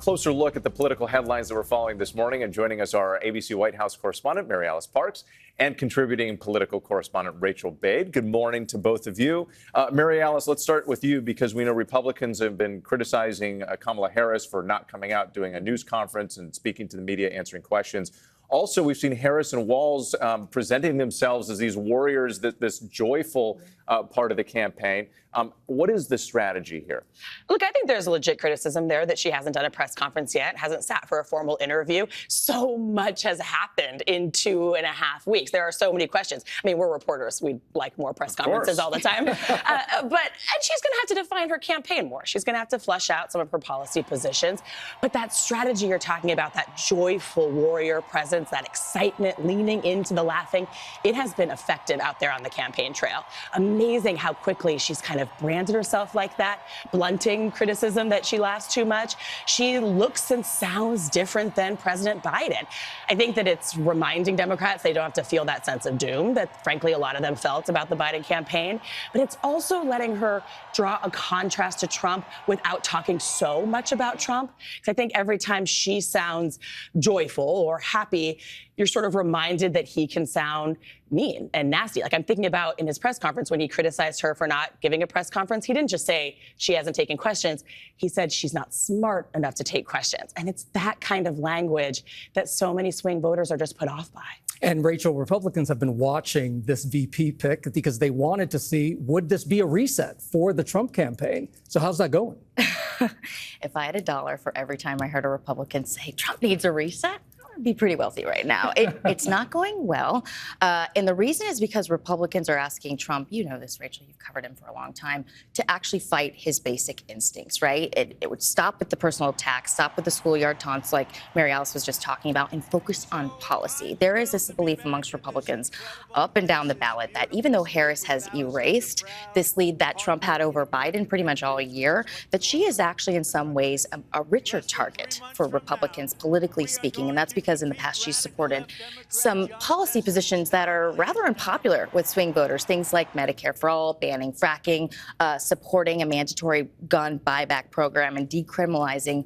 closer look at the political headlines that we're following this morning. And joining us are ABC White House correspondent MaryAlice Parks and contributing political correspondent Rachael Bade. Good morning to both of you. MaryAlice, let's start with you because we know Republicans have been criticizing Kamala Harris for not coming out, doing a news conference and speaking to the media, answering questions. Also, we've seen Harris and Walz presenting themselves as these warriors, this joyful part of the campaign. What is the strategy here? Look, I think there's legit criticism there that she hasn't done a press conference yet, hasn't sat for a formal interview. So much has happened in 2.5 weeks. There are so many questions. I mean, we're reporters. We like more press conferences all the time. And she's going to have to define her campaign more. She's going to have to flesh out some of her policy positions. But that strategy you're talking about, that joyful warrior presence, that excitement, leaning into the laughing, it has been effective out there on the campaign trail. Amazing how quickly she's kind of branded herself like that, blunting criticism that she laughs too much. She looks and sounds different than President Biden. I think that it's reminding Democrats they don't have to feel that sense of doom that, frankly, a lot of them felt about the Biden campaign. But it's also letting her draw a contrast to Trump without talking so much about Trump. Because I think every time she sounds joyful or happy, you're sort of reminded that he can sound mean and nasty. Like I'm thinking about in his press conference when he criticized her for not giving a press conference, he didn't just say she hasn't taken questions. He said she's not smart enough to take questions. And it's that kind of language that so many swing voters are just put off by. And Rachael, Republicans have been watching this VP pick because they wanted to see, would this be a reset for the Trump campaign? So how's that going? If I had $1 for every time I heard a Republican say Trump needs a reset, I'd be pretty wealthy right now. It's not going well. And the reason is because Republicans are asking Trump, you know this, Rachael, you've covered him for a long time, to actually fight his basic instincts, right? It would stop with the personal attacks, stop with the schoolyard taunts like MaryAlice was just talking about, and focus on policy. There is this belief amongst Republicans up and down the ballot that even though Harris has erased this lead that Trump had over Biden pretty much all year, that she is actually in some ways a richer target for Republicans, politically speaking. And that's because in the past she's supported some policy positions that are rather unpopular with swing voters, things like Medicare for all, banning fracking, supporting a mandatory gun buyback program, and decriminalizing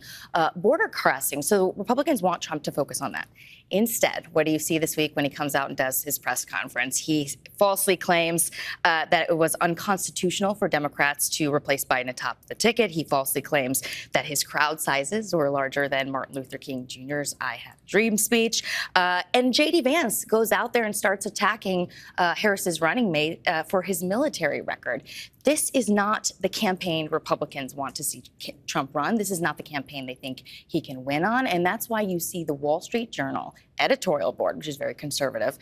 border crossing. So Republicans want Trump to focus on that. Instead, what do you see this week when he comes out and does his press conference? He falsely claims that it was unconstitutional for Democrats to replace Biden atop the ticket. He falsely claims that his crowd sizes were larger than Martin Luther King Jr.'s I Have a Dream speech. And J.D. Vance goes out there and starts attacking Harris's running mate for his military record. This is not the campaign Republicans want to see Trump run. This is not the campaign they think he can win on. And that's why you see the Wall Street Journal editorial board, which is very conservative,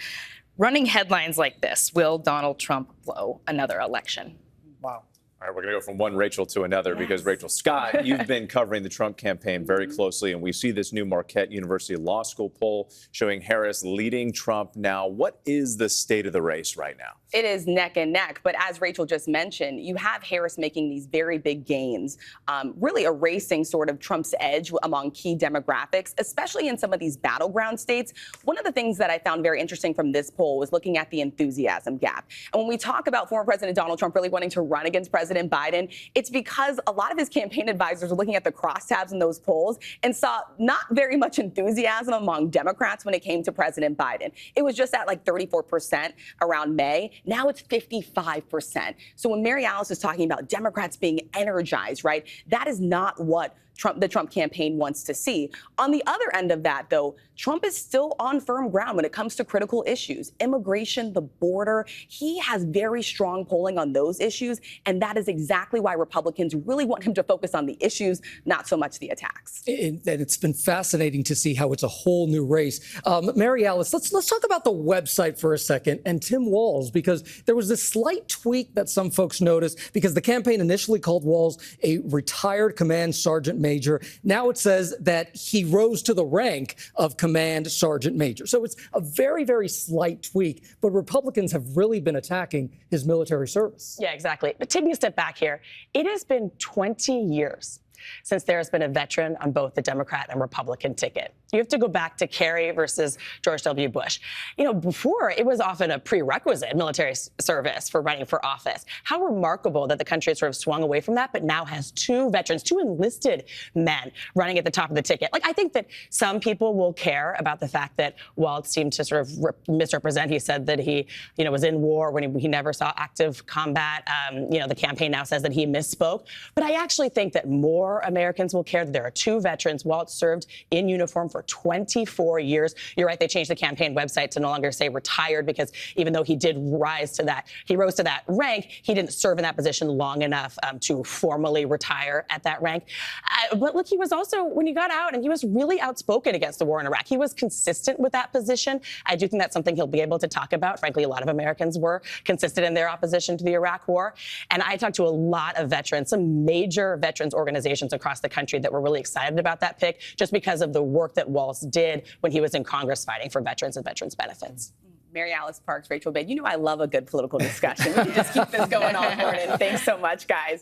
running headlines like this: will Donald Trump blow another election? Wow. All right, we're going to go from one Rachael to another because, Rachael Scott, you've been covering the Trump campaign very closely, and we see this new Marquette University Law School poll showing Harris leading Trump now. What is the state of the race right now? It is neck and neck. But as Rachael just mentioned, you have Harris making these very big gains, really erasing sort of Trump's edge among key demographics, especially in some of these battleground states. One of the things that I found very interesting from this poll was looking at the enthusiasm gap. And when we talk about former President Donald Trump really wanting to run against President Biden, it's because a lot of his campaign advisors were looking at the crosstabs in those polls and saw not very much enthusiasm among Democrats when it came to President Biden. It was just at like 34% around May. Now it's 55%. So when MaryAlice is talking about Democrats being energized, right, that is not what the Trump campaign wants to see. On the other end of that, though, Trump is still on firm ground when it comes to critical issues, immigration, the border. He has very strong polling on those issues, and that is exactly why Republicans really want him to focus on the issues, not so much the attacks. And it's been fascinating to see how it's a whole new race. MaryAlice, let's talk about the website for a second and Tim Walz, because there was this slight tweak that some folks noticed because the campaign initially called Walz a retired command sergeant major. Now it says that he rose to the rank of command sergeant major. So it's a very, very slight tweak, but Republicans have really been attacking his military service. Yeah, exactly. But taking a step back here, it has been 20 years since there has been a veteran on both the Democrat and Republican ticket. You have to go back to Kerry versus George W. Bush. Before, it was often a prerequisite, military service, for running for office. How remarkable that the country has sort of swung away from that, but now has two veterans, two enlisted men running at the top of the ticket. I think that some people will care about the fact that Waltz seemed to sort of misrepresent. He said that he, was in war when he never saw active combat. The campaign now says that he misspoke. But I actually think that more Americans will care that there are two veterans. Waltz served in uniform for 24 years. You're right, they changed the campaign website to no longer say retired, because even though he did rose to that rank, he didn't serve in that position long enough to formally retire at that rank. But look, he was also, when he got out, and he was really outspoken against the war in Iraq. He was consistent with that position. I do think that's something he'll be able to talk about. Frankly, a lot of Americans were consistent in their opposition to the Iraq war. And I talked to a lot of veterans, some major veterans organizations across the country, that were really excited about that pick, just because of the work that Waltz did when he was in Congress fighting for veterans and veterans benefits. MaryAlice Parks, Rachael Bade, I love a good political discussion. We can just keep this going all morning. Thanks so much, guys.